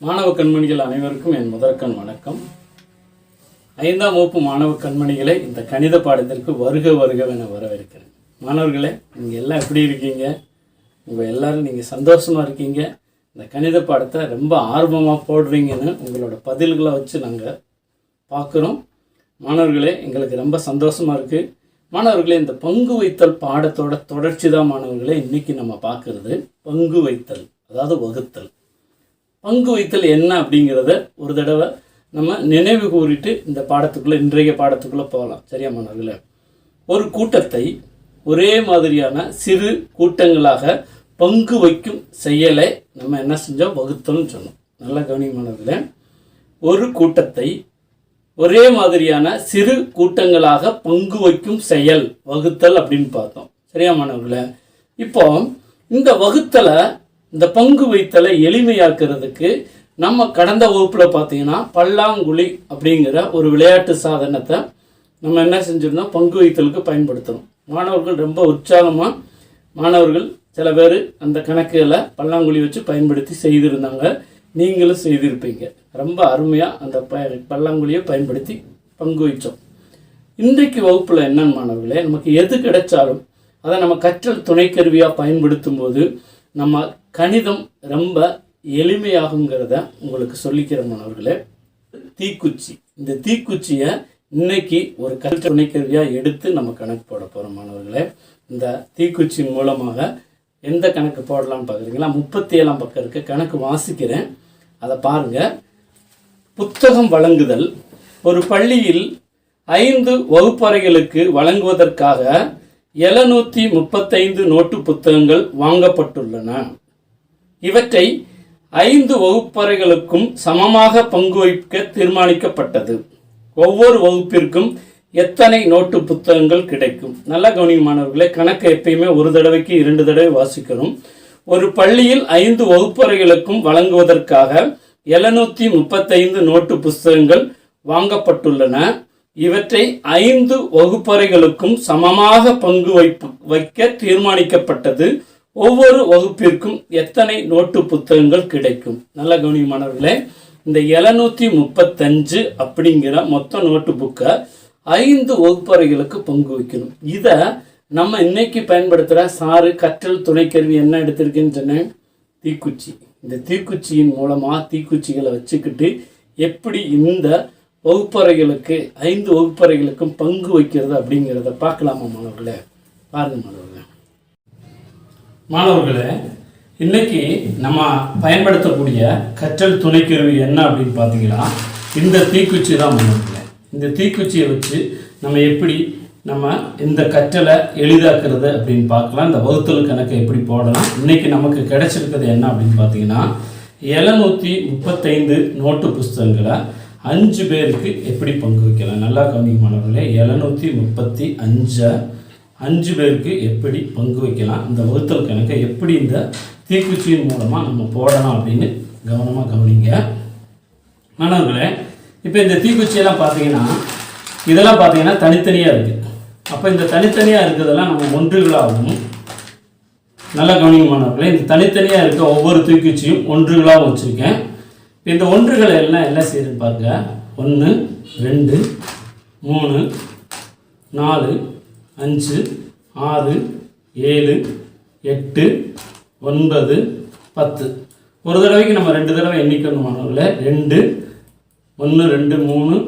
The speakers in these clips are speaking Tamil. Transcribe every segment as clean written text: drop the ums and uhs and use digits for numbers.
மாணவ கண்மணிகள் அனைவருக்கும் என் முதற்கண் வணக்கம். 5ஆம் வகுப்பு மாணவ கண்மணிகளை இந்த கணித பாடத்திற்கு வருக வருகவென வரவேற்கிறேன். மாணவர்களே, நீங்கள் எல்லாம் எப்படி இருக்கீங்க? உங்கள் எல்லோரும் நீங்கள் சந்தோஷமாக இருக்கீங்க. இந்த கணித பாடத்தை ரொம்ப ஆர்வமாக போடுறீங்கன்னு உங்களோட பதில்களை வச்சு நாங்கள் பார்க்குறோம். மாணவர்களே, எங்களுக்கு ரொம்ப சந்தோஷமாக இருக்குது. மாணவர்களே, இந்த பங்கு வைத்தல் பாடத்தோட தொடர்ச்சி தான் மாணவர்களே இன்றைக்கி நம்ம பார்க்குறது. பங்கு வைத்தல், அதாவது வகுத்தல். பங்கு வைத்தல் என்ன அப்படிங்கிறத ஒரு தடவை நம்ம நினைவு கூறிட்டு இந்த பாடத்துக்குள்ளே, இன்றைய பாடத்துக்குள்ளே போகலாம். சரியா மாணவர்களே? ஒரு கூட்டத்தை ஒரே மாதிரியான சிறு கூட்டங்களாக பங்கு வைக்கும் செயலை நம்ம என்ன செஞ்சோம்? வகுத்தல்னு சொன்னோம். நல்லா கவனிங்க மாணவர்களே. ஒரு கூட்டத்தை ஒரே மாதிரியான சிறு கூட்டங்களாக பங்கு வைக்கும் செயல் வகுத்தல் அப்படின்னு பார்த்தோம். சரியா மாணவர்களே? இப்போ இந்த வகுத்தலை, இந்த பங்கு வைத்தலை எளிமையாக்குறதுக்கு நம்ம கடந்த வகுப்பில் பார்த்தீங்கன்னா பல்லாங்குழி அப்படிங்கிற ஒரு விளையாட்டு சாதனத்தை நம்ம என்ன செஞ்சிருந்தோம்? பங்கு வைத்தலுக்கு பயன்படுத்தணும். மாணவர்கள் ரொம்ப உற்சாகமாக, மாணவர்கள் சில பேர் அந்த கணக்குகளை பல்லாங்குழி வச்சு பயன்படுத்தி செய்திருந்தாங்க. நீங்களும் செய்திருப்பீங்க. ரொம்ப அருமையாக அந்த பல்லாங்குழியை பயன்படுத்தி பங்கு வைச்சோம். இன்றைக்கு வகுப்பில் என்னன்னு மாணவர்களே, நமக்கு எது கிடைச்சாலும் அதை நம்ம கற்றல் துணைக்கருவியாக பயன்படுத்தும் போது நம்ம கணிதம் ரொம்ப எளிமையாகுங்கிறத உங்களுக்கு சொல்லிக்கிற மாணவர்களே. தீக்குச்சி, இந்த தீக்குச்சியை இன்னைக்கு ஒரு கற்றல் துணைக்கருவியாக எடுத்து நம்ம கணக்கு போட போகிறோம் மாணவர்களே. இந்த தீக்குச்சியின் மூலமாக எந்த கணக்கு போடலாம்னு பார்க்குறீங்களா? 37ஆம் பக்கம் இருக்க கணக்கு வாசிக்கிறேன், அதை பாருங்கள். புத்தகம் வழங்குதல். ஒரு பள்ளியில் 5 வகுப்பறைகளுக்கு வழங்குவதற்காக 735 நோட்டு புத்தகங்கள் வாங்கப்பட்டுள்ளன. இவற்றை 5 வகுப்பறைகளுக்கும் சமமாக பங்கு வைக்க தீர்மானிக்கப்பட்டது. ஒவ்வொரு வகுப்பிற்கும் எத்தனை நோட்டு புத்தகங்கள் கிடைக்கும்? நல்ல கவனிங்க மாணவர்களே. கணக்கு எப்பயுமே ஒரு தடவைக்கு 2 தடவை வாசிக்கணும். ஒரு பள்ளியில் 5 வகுப்பறைகளுக்கும் வழங்குவதற்காக 735 நோட்டு புத்தகங்கள் வாங்கப்பட்டுள்ளன. இவற்றை 5 வகுப்பறைகளுக்கும் சமமாக பங்கு வைக்க தீர்மானிக்கப்பட்டது. ஒவ்வொரு வகுப்பிற்கும் எத்தனை நோட்டு புத்தகங்கள் கிடைக்கும்? நல்ல கவனிங்க மாணவர்களே. இந்த 735 அப்படிங்கிற மொத்த நோட்டு புக்கை 5 வகுப்பறைகளுக்கு பங்கு வைக்கணும். இதை நம்ம இன்னைக்கு பயன்படுத்துகிற கற்றல் துணைக்கருவி என்ன எடுத்திருக்குன்னு சொன்னேன்? தீக்குச்சி. இந்த தீக்குச்சியின் மூலமாக தீக்குச்சிகளை வச்சுக்கிட்டு எப்படி இந்த வகுப்பறைகளுக்கு 5 வகுப்பறைகளுக்கும் பங்கு வைக்கிறது அப்படிங்கிறத பார்க்கலாமா மாணவர்களே? பாருங்க மாணவர்களே, இன்னைக்கு நம்ம பயன்படுத்தக்கூடிய கற்றல் துணைக்கருவி என்ன அப்படின்னு பார்த்தீங்கன்னா இந்த தீக்குச்சி தான் மாணவர்களே. இந்த தீக்குச்சியை வச்சு நம்ம எப்படி இந்த கற்றலை எளிதாக்குறது அப்படின்னு பார்க்கலாம். இந்த வகுத்தல் கணக்கை எப்படி போடலாம். இன்னைக்கு நமக்கு கிடைச்சிருக்கிறது என்ன அப்படின்னு பார்த்தீங்கன்னா 735 நோட்டு புஸ்தகங்களை 5 பேருக்கு எப்படி பங்கு வைக்கலாம்? நல்லா கவனிங்க மாணவர்களே. 735 5 பேருக்கு எப்படி பங்கு வைக்கலாம்? இந்த வகுத்தல் கணக்கை எப்படி இந்த தீக்குச்சியின் மூலமாக நம்ம போடலாம் அப்படின்னு கவனமாக கவனிங்க மாணவர்களே. இப்போ இந்த தீக்குச்சியெல்லாம் பார்த்தீங்கன்னா இதெல்லாம் பார்த்தீங்கன்னா தனித்தனியாக இருக்குது. அப்போ இந்த தனித்தனியாக இருக்கிறதெல்லாம் நம்ம ஒன்றுகளாகவும், நல்லா கவனிங்க மாணவர்களே, இந்த தனித்தனியாக இருக்க ஒவ்வொரு தீக்குச்சியும் ஒன்றுகளாகவும் வச்சுருக்கேன். இந்த ஒன்றுகளை எல்லாம் என்ன செய்யுதுன்னு பாருங்க. 1 2 3 4 5 6 7 8 9 10. ஒரு தடவைக்கு நம்ம 2 தடவை எண்ணிக்கணும் மாணவர்களே. 2 1 2 3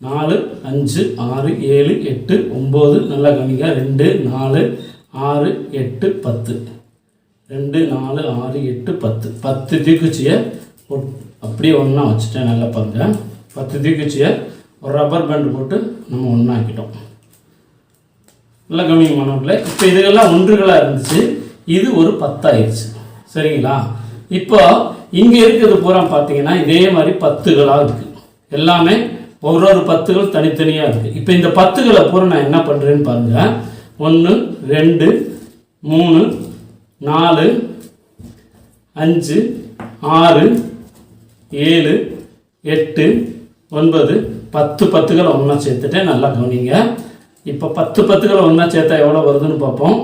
4 5 6 7 8 9. நல்லா கவனிங்க. 2 4 6 8 10. 2 4 6 8 10. 10 தீக்குச்சியை அப்படியே ஒன்றா வச்சுட்டேன். நல்லா பாருங்க. 10 தீக்குச்சியை ஒரு ரப்பர் பேண்ட் போட்டு நம்ம ஒன்றாக்கிட்டோம். நல்லா கவனிங்க மாணவர்களே. இப்போ இதுக்கெல்லாம் ஒன்றுகளாக இருந்துச்சு, இது ஒரு 10 ஆயிடுச்சு. சரிங்களா? இப்போ இங்கே இருக்கிறது பூரா பார்த்தீங்கன்னா இதே மாதிரி 10களாக இருக்குது. எல்லாமே ஒரு 10கள் தனித்தனியாக இருக்குது. இப்போ இந்த 10களை பூரா நான் என்ன பண்ணுறேன்னு பாருங்கள். 1 2 3 4 5 6 7 8 9 10 10களை ஒன்றா சேர்த்துட்டேன். நல்லா கவனிங்க. இப்போ 10 10களை ஒன்றா சேர்த்தா எவ்வளோ வருதுன்னு பார்ப்போம்.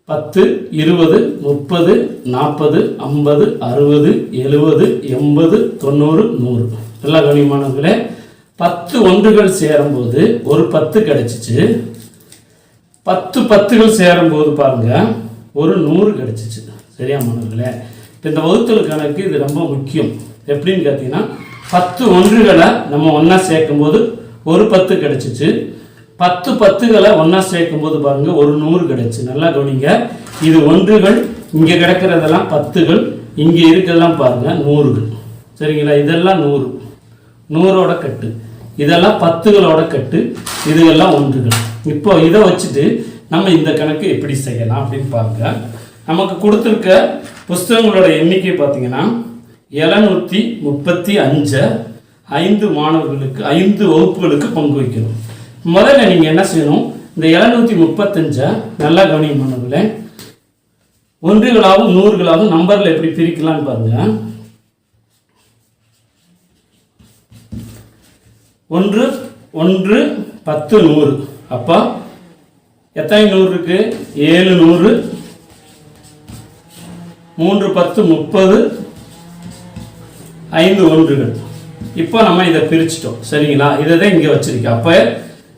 10, 20, 30, 40, 50, 60, 70, 80, 90, 100. எல்லா கவனிமானங்களே 10 ஒன்றுகள் சேரும்போது ஒரு 10 கிடைச்சிச்சு. 10 10கள் சேரும்போது பாருங்க ஒரு 100 கிடைச்சிச்சு. சரியா மாணவர்களே? இப்போ இந்த வகுத்தல் கணக்கு இது ரொம்ப முக்கியம். எப்படின்னு பார்த்தீங்கன்னா 10 ஒன்றுகளை நம்ம ஒன்றா சேர்க்கும் போது ஒரு 10 கிடைச்சிச்சு. 10 10களை ஒன்றா சேர்க்கும் போது பாருங்க ஒரு 100 கிடைச்சு. நல்லா கவனிங்க. இது ஒன்றுகள், இங்கே கிடைக்கிறதெல்லாம் 10கள், இங்கே இருக்கிறதெல்லாம் பாருங்க 100கள். சரிங்களா? இதெல்லாம் 100, 100ஓட கட்டு. இதெல்லாம் 10களோட கட்டு. இதுகெல்லாம் ஒன்றுகள். இப்போ இதை வச்சுட்டு நம்ம இந்த கணக்கு எப்படி செய்யலாம் அப்படின்னு பாருங்க. நமக்கு கொடுத்துருக்க புஸ்தகங்களோட எண்ணிக்கை பார்த்தீங்கன்னா 735. 5 மாணவர்களுக்கு 5 வகுப்புகளுக்கு பங்கு வைக்கணும். முதல்ல நீங்கள் என்ன செய்யணும், இந்த 735 நல்லா கவனிக்க மாணவர்களே, ஒன்றுகளாகவும் 100களாகவும் நம்பரில் எப்படி பிரிக்கலாம்னு பாருங்க. 1 1 10 100. அப்போ எத்தனை 100 இருக்கு? 700. 3 10 30. 5 ஒன்றுகள். இப்போ நம்ம இதை பிரிச்சிட்டோம். சரிங்களா? இதை தான் இங்கே வச்சிருக்கேன். அப்போ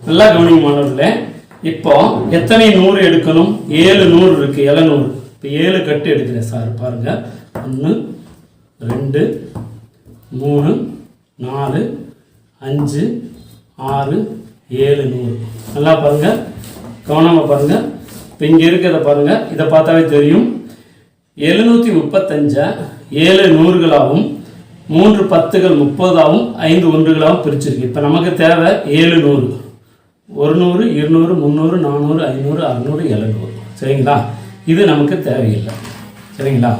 நல்லா கவனிக்க மாணவர்களே, இப்போ எத்தனை 100 எடுக்கணும்? 700 இருக்கு. 700. இப்போ 7 கட்டு எடுக்கிறேன் சார். பாருங்க 1 2 3 4 5 6 7 100. நல்லா பாருங்க, கவனமா பாருங்க. இப்போ இங்கே இருக்கிறத பாருங்க, இதை பார்த்தாவே தெரியும். 735 7 100களாகவும் 3 10கள் 30ஆகவும் 5 ஒன்றுகளாகவும் பிரிச்சிருக்கு. இப்போ நமக்கு தேவை 700. 100 200 300 400 500 600 700. சரிங்களா? இது நமக்கு தேவையில்லை. சரிங்களா?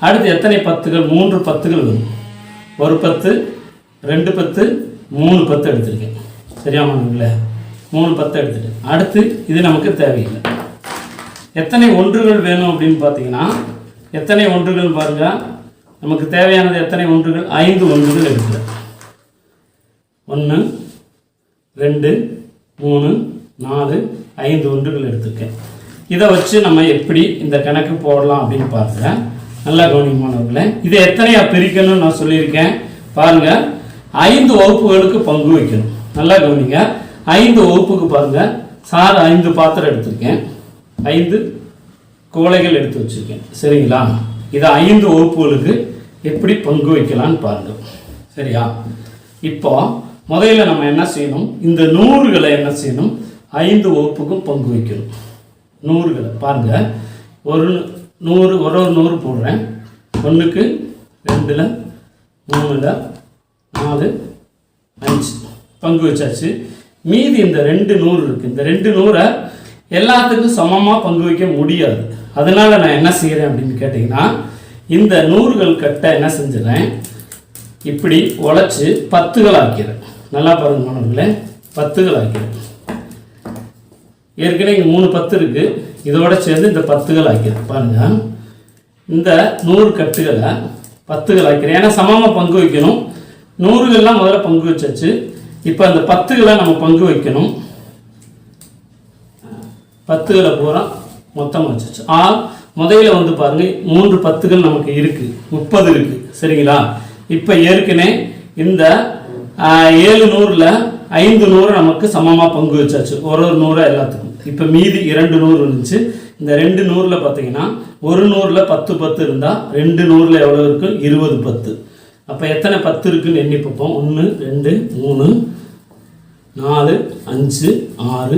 அடுத்து எத்தனை 10கள்? 3 10கள் வரும். ஒரு 10, 2 10, 3 10 எடுத்திருக்கேன். சரியா மாணவர்களே? 3 10 எடுத்துட்டேன். அடுத்து இது நமக்கு தேவையில்லை. எத்தனை ஒன்றுகள் வேணும் அப்படின்னு பார்த்தீங்கன்னா, எத்தனை ஒன்றுகள் பாருங்க, நமக்கு தேவையானது எத்தனை ஒன்றுகள்? 5 ஒன்றுகள் எடுக்கிறேன். 1 2 3 4 5 ஒன்றுகள் எடுத்திருக்கேன். இதை வச்சு நம்ம எப்படி இந்த கணக்கு போடலாம் அப்படின்னு பாருங்க. நல்லா கவனிமானவர்களே, இதை எத்தனையா பிரிக்கணும்னு நான் சொல்லியிருக்கேன். பாருங்க, 5 வகுப்புகளுக்கு பங்கு வைக்கணும். நல்லா கவனிங்க. 5 வகுப்புக்கு பாருங்க, சார் 5 பாத்திரம் எடுத்திருக்கேன், 5 கோலைகள் எடுத்து வச்சிருக்கேன். சரிங்களா? இதை 5 வகுப்புகளுக்கு எப்படி பங்கு வைக்கலான்னு பாருங்க. சரியா? இப்போ முதல்ல நம்ம என்ன செய்யணும், இந்த 100களை என்ன செய்யணும், 5 வகுப்புக்கும் பங்கு வைக்கணும். 100களை பாருங்க, ஒரு 100 ஒரு 100 போடுறேன். 1க்கு 2ல் 3ல் 4 5 பங்கு வச்சாச்சு. மீதி இந்த 2 100 இருக்கு. இந்த 2 100 எல்லாத்துக்கும் சமமாக பங்கு வைக்க முடியாது. அதனால நான் என்ன செய்கிறேன் அப்படின்னு கேட்டிங்கன்னா, இந்த 100கள் கட்டை என்ன செஞ்சிடறேன், இப்படி உழைச்சி 10கள் ஆக்கிறேன். நல்லா பாருங்க மாணவர்களே, 10கள் ஆக்கிறேன். ஏற்கனவே இங்கே 3 10 இருக்கு, இதோட சேர்ந்து இந்த 10கள் ஆக்கிறேன். பாருங்க, இந்த 100 கட்டுகளை 10கள் ஆக்கிறேன். ஏன்னா சமமாக பங்கு வைக்கணும். 100கள்லாம் முதல்ல பங்கு வச்சாச்சு. இப்போ அந்த 10களை நம்ம பங்கு வைக்கணும். 10களை பூரா மொத்தமாக வச்சாச்சு. முதல்ல வந்து பாருங்க, 3 10கள் நமக்கு இருக்கு, 30 இருக்கு. சரிங்களா? இப்போ ஏற்கனவே இந்த 7 100ல் 5 100 நமக்கு சமமாக பங்கு வச்சாச்சு. ஒரு 100 எல்லாத்துக்கும். இப்போ மீதி 2 100 இருந்துச்சு. இந்த 2 100ல் பார்த்தீங்கன்னா, ஒரு 100ல் 10 10 இருந்தால் 2 100ல் எவ்வளோ இருக்கு? 20 10. அப்போ எத்தனை 10 இருக்குன்னு எண்ணி பார்ப்போம். 1 2 3 4 5 6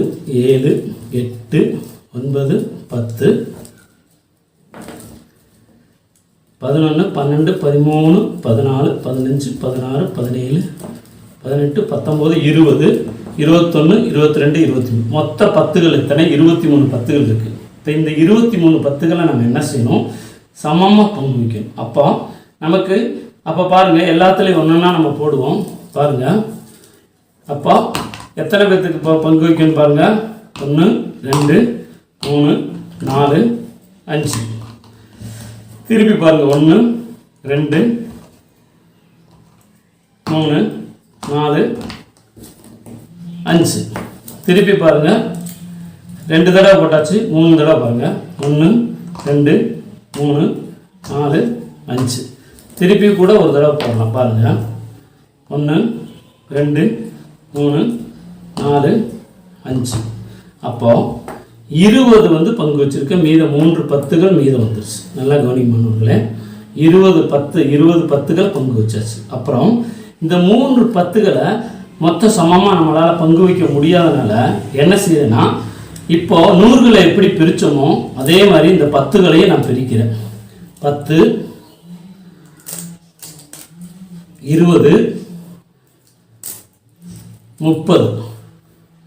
7 8 9 10 11 12 13 14 15 16 17 18 19 20 21 22 23 மொத்த 10கள் எத்தனை? 23 10கள் இருக்கு. இப்போ இந்த 23 10களை நம்ம என்ன செய்யணும், சமமாக பங்கு வைக்கணும். அப்போ நமக்கு பாருங்க, எல்லாத்துலேயும் ஒன்றுன்னா நம்ம போடுவோம். பாருங்க, அப்போ எத்தனை பேர்த்துக்கு பங்கு வைக்கணும் பாருங்க. 1 2 3 4 5. திருப்பி பாருங்க, 1 2 3 4 5. திருப்பி பாருங்க, 2 தடவை போட்டாச்சு, 3 தடவை பாருங்கள். 1 2 3 4 5. திருப்பி கூட ஒரு தடவை போடலாம் பாருங்கள். 1 2 3 4 5. அப்போது 20 வந்து பங்கு வச்சுருக்க, மீதம் 3 10கள் மீதம் வந்துருச்சு. நல்லா கவனிக்கணுங்களே, 20 10கள் பங்கு வச்சாச்சு. அப்புறம் இந்த 3 10களை மொத்தம் சமமாக நம்மளால் பங்கு வைக்க முடியாதனால என்ன செய்யறேன்னா, இப்போ 100களை எப்படி பிரித்தோமோ அதே மாதிரி இந்த 10களையும் நான் பிரிக்கிறேன். 10 20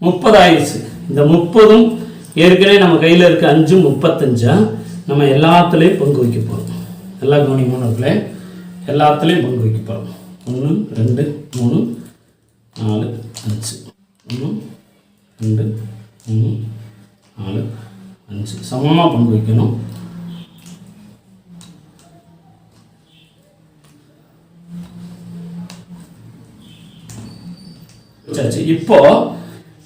30 ஆயிடுச்சு. இந்த 30ம் ஏற்கனவே நம்ம கையில் இருக்க 5 35 நம்ம எல்லாத்துலேயும் பங்கு வைக்க போகிறோம். எல்லா கவனிமானவர்களே, எல்லாத்துலேயும் பங்கு வைக்க போகிறோம். 1 2 3 4 5. 1 2 3 4 5 சமமாக பங்கு வைக்கணும். சரி, இப்போ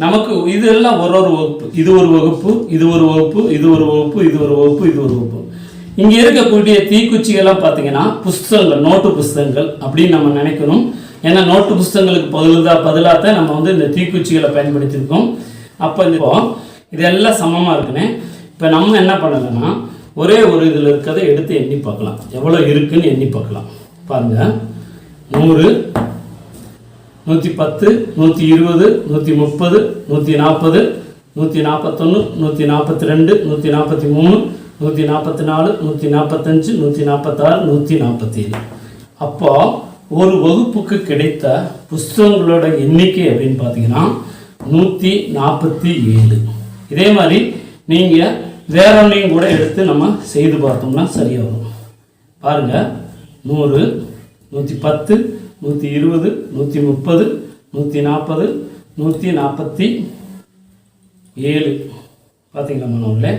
நமக்கு இதெல்லாம் ஒரு வகுப்பு, இது ஒரு வகுப்பு, இது ஒரு வகுப்பு, இது ஒரு வகுப்பு, இது ஒரு வகுப்பு, இது ஒரு வகுப்பு. இங்கே இருக்கக்கூடிய தீக்குச்சிகள்லாம் பார்த்தீங்கன்னா புஸ்தகங்கள், நோட்டு புஸ்தகங்கள் அப்படின்னு நம்ம நினைக்கணும். ஏன்னா நோட்டு புஸ்தகங்களுக்கு பதிலாக தான் நம்ம வந்து இந்த தீக்குச்சிகளை பயன்படுத்தியிருக்கோம். அப்போ இதெல்லாம் சமமாக இருக்குன்னு இப்போ நம்ம என்ன பண்ணலைன்னா, ஒரே ஒரு இதில் இருக்கிறத எடுத்து எண்ணி பார்க்கலாம், எவ்வளோ இருக்குன்னு எண்ணி பார்க்கலாம். பாருங்கள், 100 110 120 130 140 141 142 143 144 145 146 147. அப்போ ஒரு வகுப்புக்கு கிடைத்த புஸ்தகங்களோட எண்ணிக்கை அப்படின்னு பார்த்தீங்கன்னா 147. இதே மாதிரி நீங்கள் வேற ஒன்றையும் கூட எடுத்து நம்ம செய்து பார்த்தோம்னா சரியாக வரும். பாருங்கள், 100 110 120 130 140 147. பார்த்தீங்களா மாணவர்களே,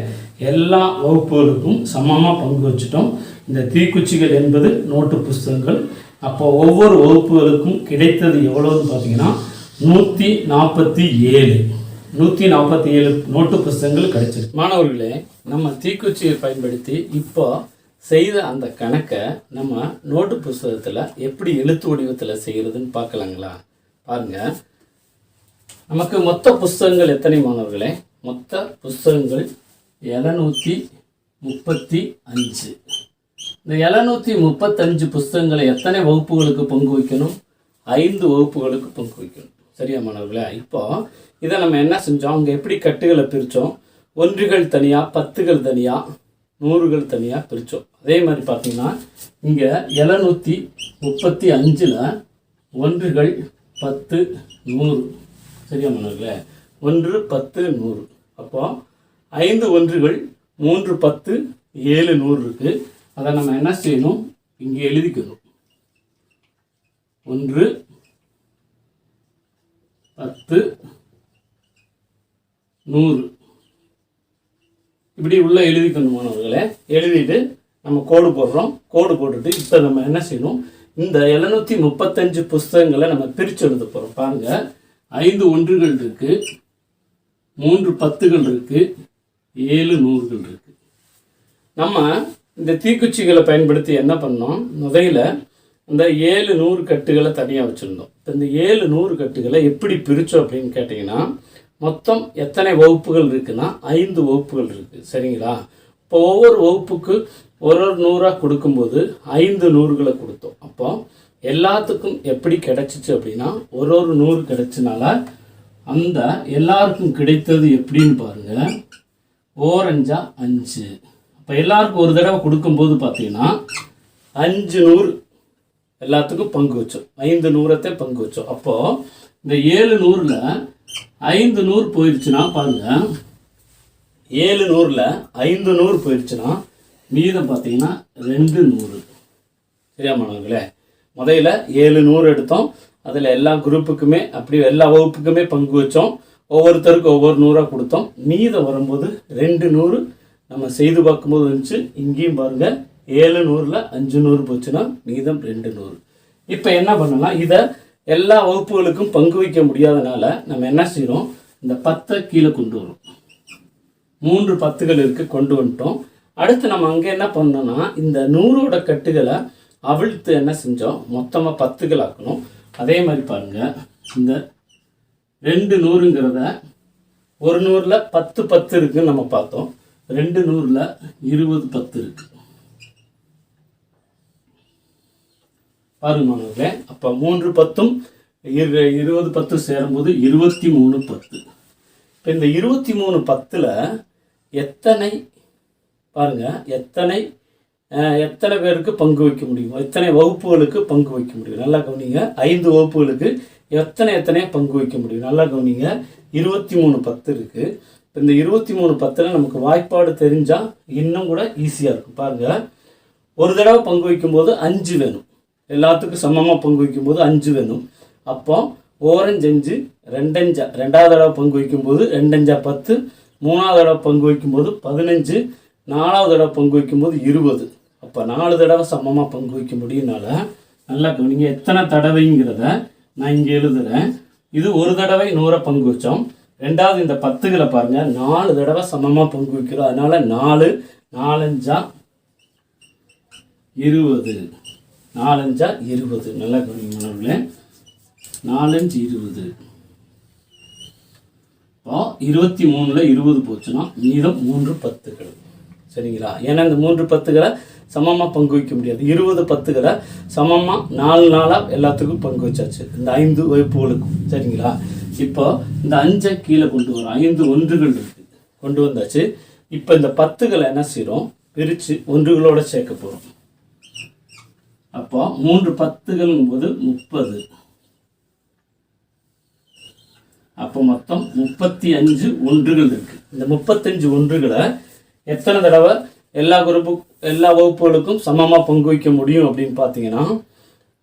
எல்லா வகுப்புகளுக்கும் சமமாக பங்கு வச்சுட்டோம். இந்த தீக்குச்சிகள் என்பது நோட்டு புஸ்தகங்கள். அப்போ ஒவ்வொரு வகுப்புகளுக்கும் கிடைத்தது எவ்வளோன்னு பார்த்தீங்கன்னா 147 நோட்டு புஸ்தகங்கள் கிடைச்சிருக்கு. மாணவர்களே, நம்ம தீக்குச்சியை பயன்படுத்தி இப்போ செய்த அந்த கணக்கை நம்ம நோட்டு புஸ்தகத்தில் எப்படி எழுத்து வடிவத்தில் செய்கிறதுன்னு பார்க்கலாங்களா? பாருங்கள், நமக்கு மொத்த புஸ்தகங்கள் எத்தனை மாணவர்களே? மொத்த புஸ்தகங்கள் 735. இந்த 735 புஸ்தகங்களை எத்தனை வகுப்புகளுக்கு பங்கு வைக்கணும்? 5 வகுப்புகளுக்கு பங்கு வைக்கணும். சரியா மாணவர்களே? இப்போ இதை நம்ம என்ன செஞ்சோம், அங்கே எப்படி கட்டுகளை பிரித்தோம், ஒன்றுகள் தனியாக, 10கள் தனியாக, 100கள் தனியாக பிரித்தோம். அதே மாதிரி பார்த்தீங்கன்னா இங்கே 735 ஒன்றுகள் 10 100. சரியா மாணவர்களே? 1 10 100. அப்போ 5 ஒன்றுகள் 3 10 7 100 இருக்குது. அதை நம்ம என்ன செய்யணும், இங்கே எழுதிக்கணும். 1 10 100 இப்படி உள்ள எழுதிக்கணும் மாணவர்களே. எழுதிட்டு நம்ம கோடு போடுறோம். கோடு போட்டுட்டு இப்போ நம்ம என்ன செய்யணும், இந்த 735 புஸ்தகங்களை நம்ம பிரித்து எழுத போகிறோம். பாருங்கள், 5 ஒன்றுகள் இருக்குது, 3 10கள் இருக்குது, 7 100கள் இருக்குது. நம்ம இந்த தீக்குச்சிகளை பயன்படுத்தி என்ன பண்ணோம், முதல்ல இந்த 7 100 கட்டுகளை தனியாக வச்சுருந்தோம். இப்போ இந்த 7 100 கட்டுகளை எப்படி பிரித்தோம் அப்படின்னு கேட்டிங்கன்னா, மொத்தம் எத்தனை வகுப்புகள் இருக்குன்னா 5 வகுப்புகள் இருக்குது. சரிங்களா? இப்போ ஒவ்வொரு வகுப்புக்கு ஒரு 100 கொடுக்கும்போது 5 100களை கொடுத்தோம். அப்போ எல்லாத்துக்கும் எப்படி கிடைச்சிச்சு அப்படின்னா, ஒரு 100 கிடைச்சனால அந்த எல்லாருக்கும் கிடைத்தது எப்படின்னு பாருங்கள், 4 5 5. இப்போ எல்லாருக்கும் ஒரு தடவை கொடுக்கும்போது பார்த்தீங்கன்னா 5 100 எல்லாத்துக்கும் பங்கு வச்சோம். 5 100த்தை பங்கு வச்சோம். அப்போது இந்த 7 100ல் 5 100 போயிடுச்சுன்னா பாருங்கள், 7 100ல் 5 100 போயிடுச்சுன்னா மீதம் பார்த்தீங்கன்னா 2 100. சரியா மாணவர்களே? முதல்ல 7 100 எடுத்தோம். அதில் எல்லா குரூப்புக்குமே அப்படி எல்லா வகுப்புக்குமே பங்கு வச்சோம். ஒவ்வொருத்தருக்கும் ஒவ்வொரு 100 கொடுத்தோம். மீதம் வரும்போது 2 100 நம்ம செய்து பார்க்கும்போது வந்துச்சு. இங்கேயும் பாருங்கள், 7 100ல் 5 100 போச்சுன்னா மீதம் 2 100. இப்போ என்ன பண்ணலாம், இதை எல்லா வகுப்புகளுக்கும் பங்கு வைக்க முடியாதனால நம்ம என்ன செய்கிறோம், இந்த 10 கீழே கொண்டு வரோம். 3 10கள் இருக்குது, கொண்டு வந்துட்டோம். அடுத்து நம்ம அங்கே என்ன பண்ணோம்னா இந்த 100ஓட கட்டுகளை அவிழ்த்து என்ன செஞ்சோம், மொத்தமாக 10கள் ஆக்கணும். அதே மாதிரி பாருங்கள், இந்த 2 100ங்கிறத ஒரு 100ல் 10 10 இருக்குன்னு நம்ம பார்த்தோம். 2 100ல் 20 10 இருக்குது பாருங்க மாணவர்களே. அப்போ 3 10ம் 20 10 சேரும்போது 23 10. இப்போ இந்த 23 10ல் எத்தனை பாருங்க, எத்தனை பேருக்கு பங்கு வைக்க முடியும், எத்தனை வகுப்புகளுக்கு பங்கு வைக்க முடியும், நல்லா கவனிங்க. 5 வகுப்புகளுக்கு எத்தனை பங்கு வைக்க முடியும், நல்லா கவனிங்க. 23 10 இருக்குது. இப்போ இந்த 23 10ல் நமக்கு வாய்ப்பாடு தெரிஞ்சால் இன்னும் கூட ஈஸியாக இருக்கும். பாருங்கள், ஒரு தடவை பங்கு வைக்கும்போது 5 வேணும், எல்லாத்துக்கும் சமமாக பங்கு வைக்கும்போது 5 வேணும். அப்போ ஓரஞ்சு 5 2 ரெண்டாவது தடவை பங்கு வைக்கும்போது 2 10, மூணாவது தடவை பங்கு வைக்கும்போது 15, நாலாவது தடவை பங்கு வைக்கும்போது 20. அப்போ 4 தடவை சமமாக பங்கு வைக்க முடியும்னால நல்லா கவனிங்க. எத்தனை தடவைங்கிறத நான் இங்கே எழுதுகிறேன். இது ஒரு தடவை 100 பங்கு வச்சோம். ரெண்டாவது இந்த 10களை பாருங்கள், 4 தடவை சமமாக பங்கு வைக்கிறோம். அதனால் 4 4 5 20, 4 5 20. நல்லா கவனிங்க மாணவர்களே, 4 5 20. இப்போ 23ல் 20 போச்சுன்னா மீதம் 3 10கள். சரிங்களா? ஏன்னா இந்த 3 10களை சமமாக பங்கு வைக்க முடியாது. 20 10களை சமமாக 4 4 எல்லாத்துக்கும் பங்கு வச்சாச்சு, இந்த 5 வகுப்புகளுக்கும். சரிங்களா? இப்போ இந்த 5 கீழே கொண்டு வரோம். 5 ஒன்றுகள் இருக்குது, கொண்டு வந்தாச்சு. இப்போ இந்த 10களை என்ன செய்கிறோம், பிரித்து ஒன்றுகளோட சேர்க்க போகிறோம். அப்போ 3 10களுங்கும் போது 30. அப்போ மொத்தம் 35 ஒன்றுகள் இருக்குது. இந்த 35 ஒன்றுகளை எத்தனை தடவை எல்லா வகுப்புகளுக்கும் சமமாக பங்கு வைக்க முடியும் அப்படின்னு பார்த்தீங்கன்னா,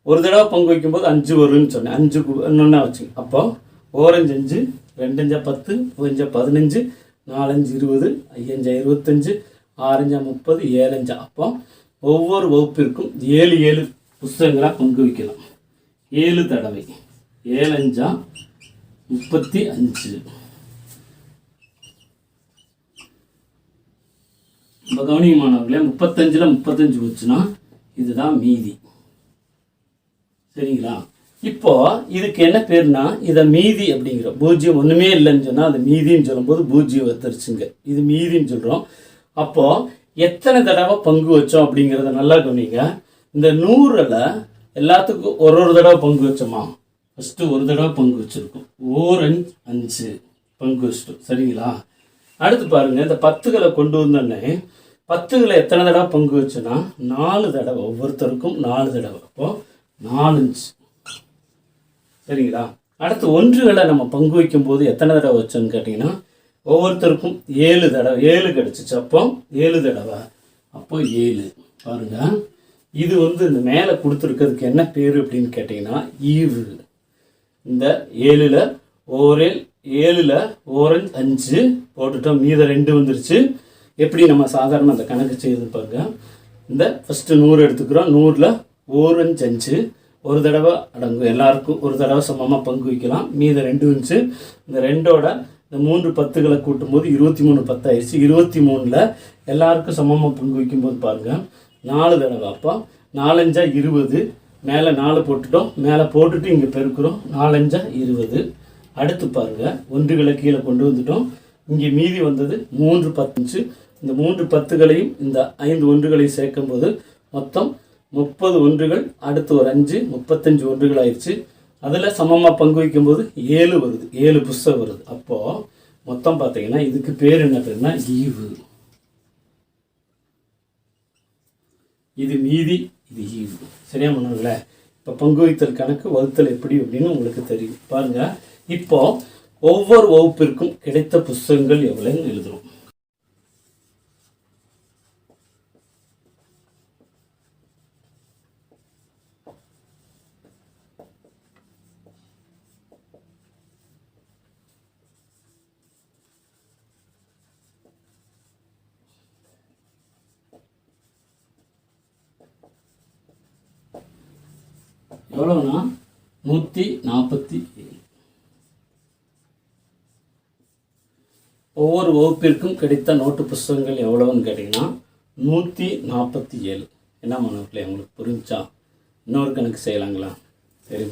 ஒரு தடவை பங்கு வைக்கும்போது 5 வரும்னு சொன்னேன். 5 இன்னொன்னா வச்சு. அப்போ ஓரஞ்சு 5, 2 5 10, 5 15, 4 5 20, 5 25, 6 5 30, 7 5. அப்போ ஒவ்வொரு வகுப்பிற்கும் 7 7 புஸ்தகங்களாக பங்கு வைக்கலாம். 7 தடவை 7 5 35. இப்போ கவனியமானவர்களே, 35ல் 35 வச்சுன்னா இதுதான் மீதி. சரிங்களா? இப்போ இதுக்கு என்ன பேர்னா, இதை மீதி அப்படிங்கிறோம். பூஜ்ஜியம் ஒன்றுமே இல்லைன்னு சொன்னால் அது மீதின்னு சொல்லும்போது பூஜ்ஜியம் வந்துருச்சுங்க. இது மீதின்னு சொல்கிறோம். அப்போது எத்தனை தடவை பங்கு வச்சோம் அப்படிங்கிறத நல்லா கவனிங்க. இந்த 100ல் எல்லாத்துக்கும் ஒரு தடவை பங்கு வச்சோமா, ஃபஸ்ட்டு ஒரு தடவை பங்கு வச்சுருக்கோம். 5 பங்கு வச்சிட்டோம். சரிங்களா? அடுத்து பாருங்கள், இந்த 10களை கொண்டு வந்தோடனே 10களை எத்தனை தடவை பங்கு வச்சோன்னா 4 தடவை, ஒவ்வொருத்தருக்கும் 4 தடவை. அப்போது 4 5. சரிங்களா? அடுத்து ஒன்றுகளை நம்ம பங்கு வைக்கும்போது எத்தனை தடவை வச்சோன்னு கேட்டிங்கன்னா, ஒவ்வொருத்தருக்கும் 7 தடவை, 7 கிடச்சிச்சு. அப்போ 7 தடவை, அப்போ 7. பாருங்கள், இது இந்த மேலே கொடுத்துருக்கிறதுக்கு என்ன பேர் அப்படின்னு கேட்டிங்கன்னா ஈவு. இந்த 7ல் 7ல் ஓரஞ்சு 5 போட்டுட்டோம், மீத 2 வந்துருச்சு. எப்படி நம்ம சாதாரண அந்த கணக்கு செய்யுது பாருங்க. இந்த ஃபஸ்ட்டு 100 எடுத்துக்கிறோம். 100ல் ஓரஞ்சு 5 ஒரு தடவை அடங்கும், எல்லாருக்கும் ஒரு தடவை சமமாக பங்கு வைக்கலாம். மீத 2 வந்துச்சு. இந்த 2ஓட இந்த 3 10களை கூட்டும்போது 23 10 ஆயிடுச்சு. 23ல் எல்லாருக்கும் சமமாக பங்கு வைக்கும்போது பாருங்கள் 4 தடவை. அப்போ 4 5 20, மேலே 4 போட்டுட்டோம், மேலே போட்டுட்டு இங்கே பெருக்கிறோம். 4 5 20. அடுத்து பாருங்கள், ஒன்றுகளை கீழே கொண்டு வந்துட்டோம். இங்கே மீதி வந்தது 3 10. இந்த 3 10களையும் இந்த 5 ஒன்றுகளையும் சேர்க்கும்போது மொத்தம் 30 ஒன்றுகள். அடுத்து ஒரு 5 35 ஒன்றுகள் ஆயிடுச்சு. அதில் சமமாக பங்கு வைக்கும்போது 7 வருது, 7 புஸ்தகம் வருது. அப்போது மொத்தம் பார்த்தீங்கன்னா இதுக்கு பேர் என்ன பேருன்னா ஈவு. இது மீதி, இது ஈவு. சரியா பண்ணுங்களே? இப்போ பங்கு வைத்தல் கணக்கு வகுத்தல் எப்படி அப்படின்னு உங்களுக்கு தெரியும். பாருங்கள், இப்போ ஒவ்வொரு வகுப்பிற்கும் கிடைத்த புஸ்தகங்கள் எவ்வளோன்னு எழுதுறோம். எவ்வளோனா 147. ஒவ்வொரு வகுப்பிற்கும் கிடைத்த நோட்டு புஸ்தகங்கள் எவ்வளவுன்னு கேட்டிங்கன்னா 147. என்ன மாணவர்களே, உங்களுக்கு புரிஞ்சா இன்னொரு கணக்கு செய்யலாங்களா? சரி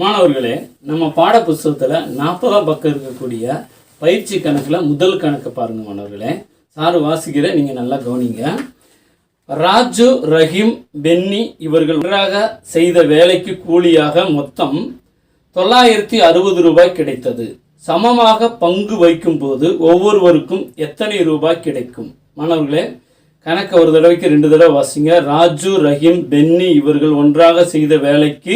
மாணவர்களே, நம்ம பாட புஸ்தகத்தில் 40ஆம் பக்கம் இருக்கக்கூடிய பயிற்சி கணக்கில் முதல் கணக்கு பாருங்கள் மாணவர்களே. சாரு வாசிக்கிற நீங்கள் நல்லா கவனிங்க. ராஜு, ரஹீம், பென்னி இவர்கள் ஒன்றாக செய்த வேலைக்கு கூலியாக மொத்தம் 960 ரூபாய் கிடைத்தது. சமமாக பங்கு வைக்கும் போது ஒவ்வொருவருக்கும் எத்தனை ரூபாய் கிடைக்கும்? மாணவர்களே, கணக்கு ஒரு தடவைக்கு 2 தடவை வாசிங்க. ராஜு, ரஹீம், பென்னி இவர்கள் ஒன்றாக செய்த வேலைக்கு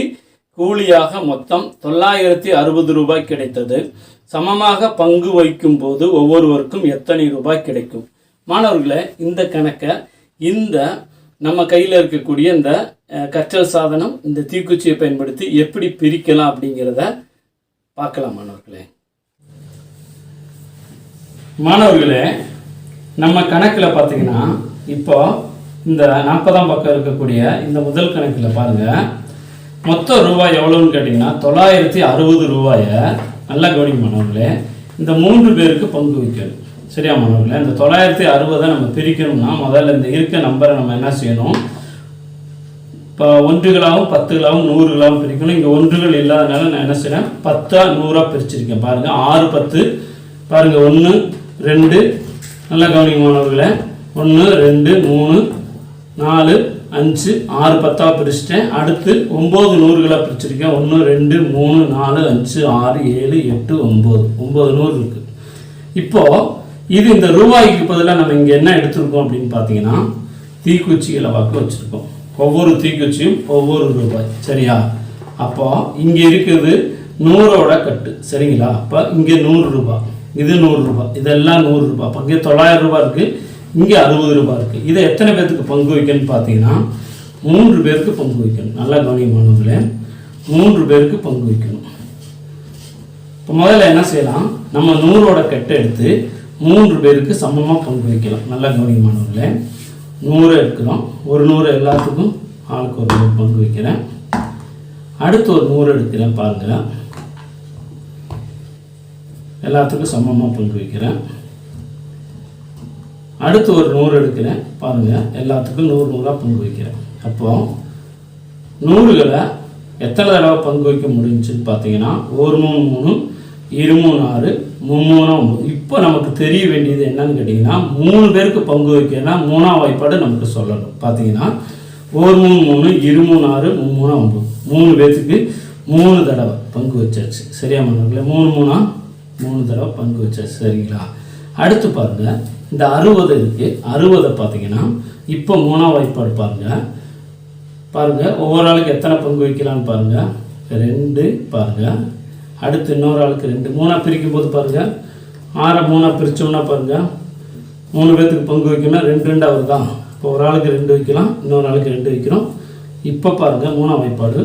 கூலியாக மொத்தம் 960 ரூபாய் கிடைத்தது. சமமாக பங்கு வைக்கும் போது ஒவ்வொருவருக்கும் எத்தனை ரூபாய் கிடைக்கும்? மாணவர்களே, இந்த கணக்கை இந்த நம்ம கையில் இருக்கக்கூடிய இந்த கற்றல் சாதனம், இந்த தீக்குச்சியை பயன்படுத்தி எப்படி பிரிக்கலாம் அப்படிங்கிறத பார்க்கலாம் மாணவர்களே, நம்ம கணக்கில் பார்த்தீங்கன்னா இப்போ இந்த 40ஆம் பக்கம் இருக்கக்கூடிய இந்த முதல் கணக்கில் பாருங்கள், மொத்த ரூபாய் எவ்வளோன்னு கேட்டிங்கன்னா 960 ரூபாயை நல்லா கவனிக்க மாணவர்களே, இந்த 3 பேருக்கு பங்கு வைக்கணும். சரியா மாணவர்களே, இந்த 960 நம்ம பிரிக்கணும்னா முதல்ல இந்த இருக்க நம்பரை நம்ம என்ன செய்யணும், இப்போ 1களாகவும் 10களாகவும் 100களாகவும் பிரிக்கணும். இங்கே 1கள் இல்லாதனால நான் என்ன செய்கிறேன், 10ஆ 100ஆக பிரிச்சிருக்கேன். பாருங்கள், 6 10 பாருங்கள், 1 2 நல்லா கவனிக்க மாணவர்களே, 1 2 3 4 5 6 10ஆக பிரிச்சிட்டேன். அடுத்து 9 100களாக பிரிச்சிருக்கேன். 1 2 3 4 5 6 7 8 9 100 இருக்குது. இப்போது இது இந்த ரூபாய்க்கு பதிலாக நம்ம இங்கே என்ன எடுத்திருக்கோம் அப்படின்னு பார்த்தீங்கன்னா, தீக்குச்சிகளை வாக்கு வச்சுருக்கோம். ஒவ்வொரு தீக்குச்சியும் ஒவ்வொரு ரூபாய். சரியா? அப்போ இங்கே இருக்குது 100ஓட கட்டு. சரிங்களா? அப்போ இங்கே 100 ரூபாய், இது 100 ரூபாய், இதெல்லாம் 100 ரூபாய். அப்போ இங்கே 900 ரூபாய் இருக்குது, இங்கே 60 ரூபாய் இருக்குது. இதை எத்தனை பேர்த்துக்கு பங்கு வைக்கணும்னு பார்த்தீங்கன்னா 3 பேருக்கு பங்கு வைக்கணும். நல்லா கவனிமானவர்களே, 3 பேருக்கு பங்கு வைக்கணும். இப்போ முதல்ல என்ன செய்யலாம், நம்ம 100ஓட கட்டை எடுத்து 3 பேருக்கு சமமாக பங்கு வைக்கலாம். நல்லா கவனிமானவர்களே, 100 எடுக்கிறோம். ஒரு 100 எல்லாத்துக்கும் ஆளுக்கு ஒரு பங்கு வைக்கிறேன். அடுத்து ஒரு 100 எடுக்கிறேன். பாருங்கள், எல்லாத்துக்கும் சமமாக பங்கு வைக்கிறேன். அடுத்து ஒரு 100 எடுக்கிறேன். பாருங்கள், எல்லாத்துக்கும் 100 100ஆக பங்கு வைக்கிறேன். அப்போது 100களை எத்தனை தடவை பங்கு வைக்க முடிஞ்சுன்னு பார்த்தீங்கன்னா 1 3 3 2 3 6 3 3 9. இப்போ நமக்கு தெரிய வேண்டியது என்னன்னு கேட்டிங்கன்னா, 3 பேருக்கு பங்கு வைக்கணும்னா 3ஆம் வாய்ப்பாடு நமக்கு சொல்லணும். பார்த்தீங்கன்னா 1 3 3 2 3 6 3 3 9. 3 பேர்த்துக்கு 3 தடவை பங்கு வச்சாச்சு. சரியா மாணவர்களே? 3 3 3 தடவை பங்கு வச்சாச்சு. சரிங்களா? அடுத்து பாருங்கள், இந்த 60 இருக்குது. 60 பார்த்தீங்கன்னா இப்போ 3ஆம் வாய்ப்பாடு பாருங்கள், ஒவ்வொரு ஆளுக்கு எத்தனை பங்கு வைக்கலான்னு பாருங்கள். 2 பாருங்கள். அடுத்து இன்னொரு ஆளுக்கு 2. 3ஆக பிரிக்கும் போது பாருங்கள், 6 3ஆக பிரித்தோம்னா பாருங்கள், 3 பேர்த்துக்கு பங்கு வைக்கணும்னா 2 2 அவர் தான். இப்போ ஒரு ஆளுக்கு 2 வைக்கலாம், இன்னொரு ஆளுக்கு 2 வைக்கிறோம். இப்போ பாருங்கள், 3ஆம் வாய்ப்பாடு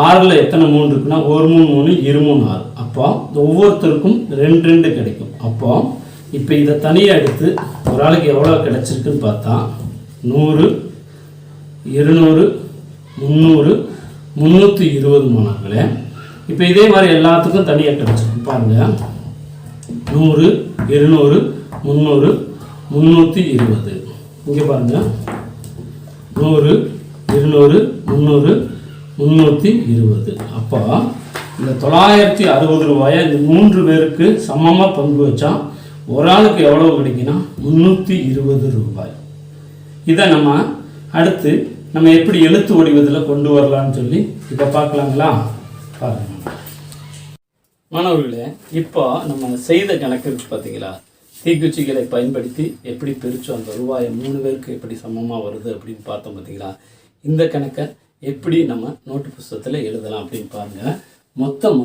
6ல் எத்தனை 3 இருக்குன்னா 1 3 3 2 3 6. அப்போ ஒவ்வொருத்தருக்கும் 2 2 கிடைக்கும். அப்போது இப்போ இதை தனியாக எடுத்து ஒரு ஆளுக்கு எவ்வளோ கிடச்சிருக்குன்னு பார்த்தா 100 200 300 320 மாணவர்களே. இப்போ இதே மாதிரி எல்லாத்துக்கும் தனியாக கிடச்சிருக்கு. பாருங்கள், 100 200 300 320. இங்கே பாருங்கள், 100 200 300 320. அப்போ இந்த 960 ரூபாயை இந்த 3 பேருக்கு சமமாக பங்கு வச்சா ஒரு ஆளுக்கு எவ்வளோ கிடைக்குன்னா 320 ரூபாய். இதை நம்ம அடுத்து நம்ம எப்படி எழுத்து வடிவத்தில் கொண்டு வரலான்னு சொல்லி இப்போ பார்க்கலாங்களா? பாருங்கள் மாணவர்களே, இப்போ நம்ம செய்த கணக்கு இருக்குது பார்த்தீங்களா, தீக்குச்சிகளை பயன்படுத்தி எப்படி பிரித்தோம் அந்த ரூபாயை 3 பேருக்கு எப்படி சமமாக வருது அப்படின்னு பார்த்தோம் பார்த்தீங்களா. இந்த கணக்கை எப்படி நம்ம நோட்டு புஸ்தகத்தில் எழுதலாம் அப்படின்னு பாருங்கள். மொத்தம்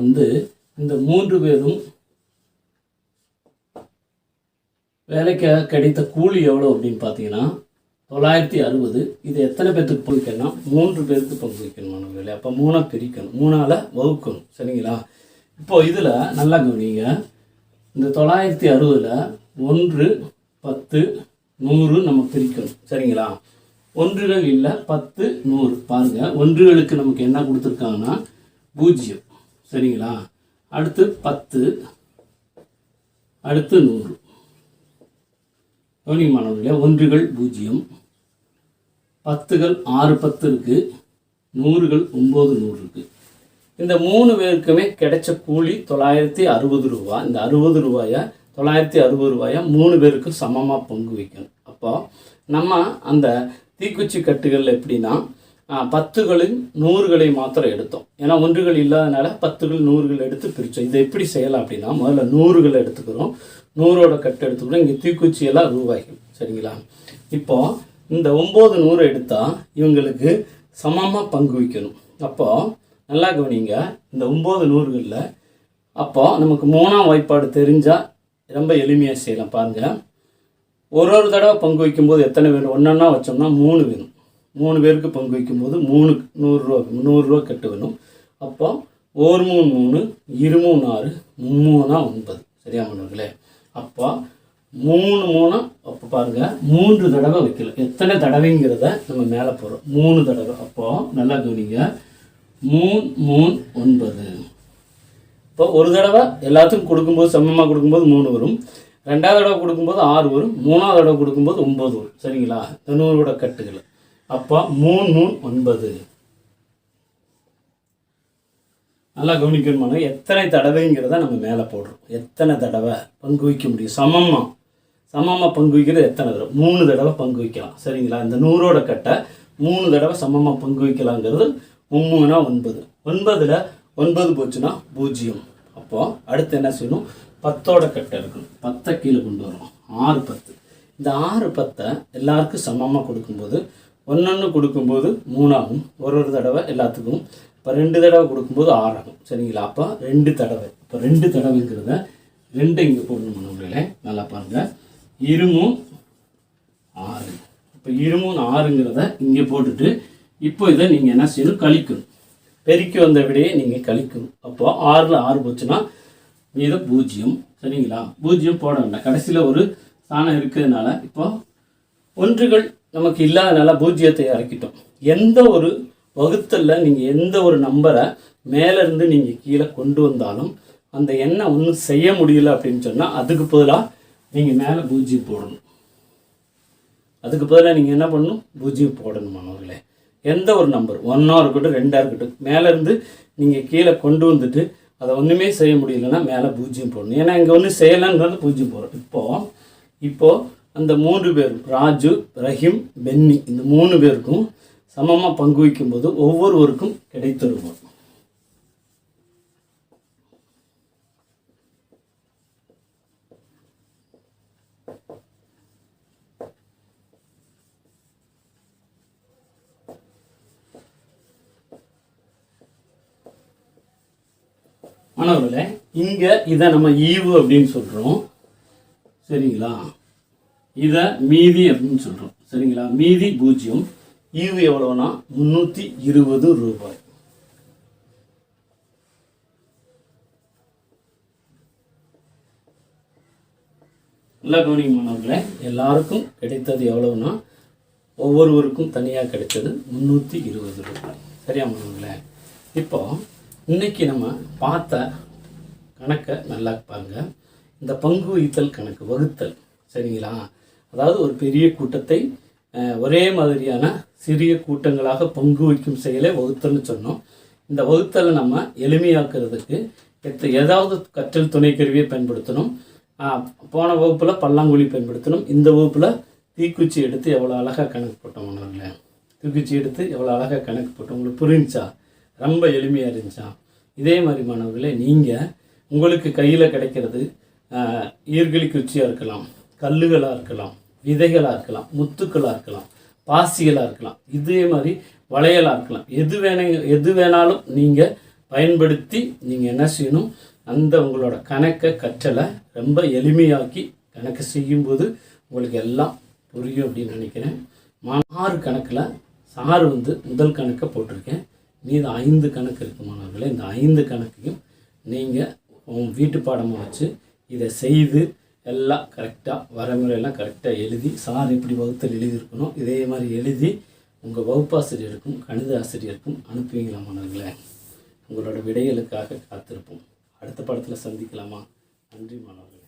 இந்த 3 பேரும் வேலைக்கு கிடைத்த கூலி எவ்வளோ அப்படின்னு பார்த்தீங்கன்னா 960. இது எத்தனை பேர்த்துக்கு பங்கு வைக்கணும்னா 3 பேருக்கு பங்கு வைக்கணும் மாணவர்களே. அப்போ 3ஆ பிரிக்கணும், 3ஆல் வகுக்கணும். சரிங்களா? இப்போது இதில் நல்லா கவனிங்க, இந்த 960ல் 1 10 100 நம்ம பிரிக்கணும். சரிங்களா? 1கள் இல்லை, 10 100. பாருங்கள், 1களுக்கு நமக்கு என்ன கொடுத்துருக்காங்கன்னா 0. சரிங்களா? அடுத்து 10 அடுத்து 100. கவனிங்க மாணவர்களே, 1கள் 0, 10கள் 6 10 இருக்குது, 100கள் 9 100 இருக்குது. இந்த 3 பேருக்குமே கிடைச்ச கூலி 960 ரூபா. இந்த 60 ரூபாயை 960 ரூபாயை 3 பேருக்கும் சமமாக பங்கு வைக்கணும். அப்போ நம்ம அந்த தீக்குச்சி கட்டுகள் எப்படின்னா 10களின் 100களை மாத்திரம் எடுத்தோம். ஏன்னா 1கள் இல்லாதனால 10கள் 100கள் எடுத்து பிரித்தோம். இதை எப்படி செய்யலாம் அப்படின்னா, முதல்ல 100களை எடுத்துக்கிறோம், 100ஓட கட்டு எடுத்துக்கிறோம். இங்கே தீக்குச்சியெல்லாம் ரூபாய்கள், சரிங்களா? இப்போது இந்த 9 100 எடுத்தால் இவங்களுக்கு சமமாக பங்கு வைக்கணும். அப்போது நல்லா கவனிங்க, இந்த 9 100களில் அப்போ நமக்கு 3ஆம் வாய்ப்பாடு தெரிஞ்சால் ரொம்ப எளிமையாக செய்யலாம். பாருங்கள், ஒரு தடவை பங்கு வைக்கும்போது எத்தனை வேணும்? ஒன்றா வச்சோம்னா 3 வேணும். 3 பேருக்கு பங்கு வைக்கும்போது 3 100 ரூபா கட்டு வேணும். அப்போ 1 3 3, 2 3 6, 3 9. சரியா மாணவர்களே? அப்போ 3 3, அப்போ பாருங்கள் 3 தடவை வைக்கலாம். எத்தனை தடவைங்கிறத நம்ம மேலே போகிறோம், 3 தடவை. அப்போது நல்லா கவனிங்க, 3 3 9. இப்போ ஒரு தடவை எல்லாத்துக்கும் கொடுக்கும்போது சமமாக கொடுக்கும்போது 3 வரும், 2வது தடவை கொடுக்கும்போது 6 வரும், 3வது தடவை கொடுக்கும்போது 9 வரும். சரிங்களா? இந்த 100ஓட கட்டுகள். அப்போ 3 3 9. நல்லா கவனிக்கணுமான எத்தனை தடவைங்கிறத நம்ம மேலே போடுறோம். எத்தனை தடவை பங்கு வைக்க முடியும்? சமமாக பங்கு வைக்கிறது எத்தனை தடவை? 3 தடவை பங்கு வைக்கலாம். சரிங்களா? இந்த 100ஓட கட்டை 3 தடவை சமமாக பங்கு வைக்கலாங்கிறது 3 9. 9ல் 9 போச்சுன்னா 0. அப்போது அடுத்து என்ன செய்யணும்? 10ஓட கட்டை இருக்கணும். 10 கீழே கொண்டு வரும். 6 10. இந்த 6 10 எல்லாருக்கும் சமமாக கொடுக்கும்போது ஒன்று கொடுக்கும்போது 3 ஆகும். ஒரு தடவை எல்லாத்துக்கும். இப்போ 2 தடவை கொடுக்கும்போது 6 ஆகும். சரிங்களா? அப்போ 2 தடவை. இப்போ 2 தடவைங்கிறத 2 இங்கே போடணும் நம்மளே. நல்லா பாருங்கள், 2 3 6. இப்போ 2 3 6ங்கிறத இங்கே போட்டுட்டு இப்போ இதை நீங்கள் என்ன செய்யணும்? கழிக்கணும். பெருக்கி வந்த விடையே நீங்கள் கழிக்கணும். அப்போது 6ல் 6 போச்சுன்னா மீதம் 0. சரிங்களா? 0 போட வேண்டாம். கடைசியில் ஒரு ஸ்தானம் இருக்கிறதுனால இப்போ 1கள் நமக்கு இல்லாதனால 0த்தை இறக்கிட்டோம். எந்த ஒரு வகுத்தலில் நீங்கள் எந்த ஒரு நம்பரை மேலேருந்து நீங்கள் கீழே கொண்டு வந்தாலும் அந்த எண்ணை ஒன்றும் செய்ய முடியல அப்படின்னு சொன்னால் அதுக்கு பதிலாக நீங்கள் மேலே 0 போடணும். அதுக்கு பதிலாக நீங்கள் என்ன பண்ணணும்? 0 போடணும் மாணவர்களே. எந்த ஒரு நம்பர் 1ஆக இருக்கட்டும் 2ஆக இருக்கட்டும், மேலேருந்து நீங்கள் கீழே கொண்டு வந்துட்டு அதை ஒன்றுமே செய்ய முடியலன்னா மேலே 0 போடணும். ஏன்னா இங்கே ஒன்றும் செய்யலைன்றது 0 போடுறோம். இப்போது அந்த 3 பேர் ராஜு, ரஹீம், பென்னி, இந்த 3 பேருக்கும் சமமாக பங்கு வைக்கும்போது ஒவ்வொருவருக்கும் கிடைத்திருக்கும். மாணவர்களே, இங்கே இதை நம்ம ஈவு அப்படின்னு சொல்கிறோம். சரிங்களா? இதை மீதி அப்படின்னு சொல்கிறோம். சரிங்களா? மீதி 0. ஈவு எவ்வளோனா 320 ரூபாய். நல்லா கவனிங்க மாணவர்களே, எல்லாருக்கும் கிடைத்தது எவ்வளோனா ஒவ்வொருவருக்கும் தனியாக கிடைத்தது 320 ரூபாய். சரியா மாணவர்களே? இப்போ இன்னைக்கு நம்ம பார்த்த கணக்கை நல்லா பாருங்க. இந்த பங்கு வைத்தல் கணக்கு, வகுத்தல். சரிங்களா? அதாவது ஒரு பெரிய கூட்டத்தை ஒரே மாதிரியான சிறிய கூட்டங்களாக பங்கு வைக்கும் செயலை வகுத்தல்னு சொன்னோம். இந்த வகுத்தலை நம்ம எளிமையாக்குறதுக்கு ஏதாவது கற்றல் துணைக்கருவியை பயன்படுத்தணும். போன வகுப்பில் பல்லாங்குழி பயன்படுத்தணும். இந்த வகுப்பில் தீக்குச்சி எடுத்து எவ்வளோ அழகாக கணக்கு போட்டோம் மாணவர்களே. தீக்குச்சி எடுத்து எவ்வளோ அழகாக கணக்கு போட்டோம். உங்களுக்கு புரிஞ்சா? ரொம்ப எளிமையாக இருந்துச்சா? இதே மாதிரி மாணவர்களே, நீங்கள் உங்களுக்கு கையில் கிடைக்கிறது ஈர்கிலி குச்சியாக இருக்கலாம், கல்லுகளாக இருக்கலாம், விதைகளாக இருக்கலாம், முத்துக்களாக இருக்கலாம், பாசிகளாக இருக்கலாம், இதே மாதிரி வளையலாக இருக்கலாம். எது வேணாலும் நீங்கள் பயன்படுத்தி நீங்கள் என்ன செய்யணும்? அந்த உங்களோட கணக்கை கற்றலை ரொம்ப எளிமையாக்கி கணக்கு செய்யும்போது உங்களுக்கு எல்லாம் புரியும் அப்படின்னு நினைக்கிறேன். 6 கணக்கில் சார் முதல் கணக்கை போட்டிருக்கேன். மீது 5 கணக்கு இருக்குது மாணவர்களே. இந்த 5 கணக்கையும் நீங்கள் வீட்டு பாடமாக வச்சு இதை செய்து எல்லாம் கரெக்டாக வரைமுறையெல்லாம் கரெக்டாக எழுதி, சார் எப்படி வகுத்தல் எழுதியிருக்கணும் இதே மாதிரி எழுதி உங்கள் வகுப்பாசிரியருக்கும் கணித ஆசிரியருக்கும் அனுப்புவீங்களா மாணவர்களே? உங்களோட விடைகளுக்காக காத்திருப்போம். அடுத்த பாடத்தில் சந்திக்கலாமா? நன்றி மாணவர்களே.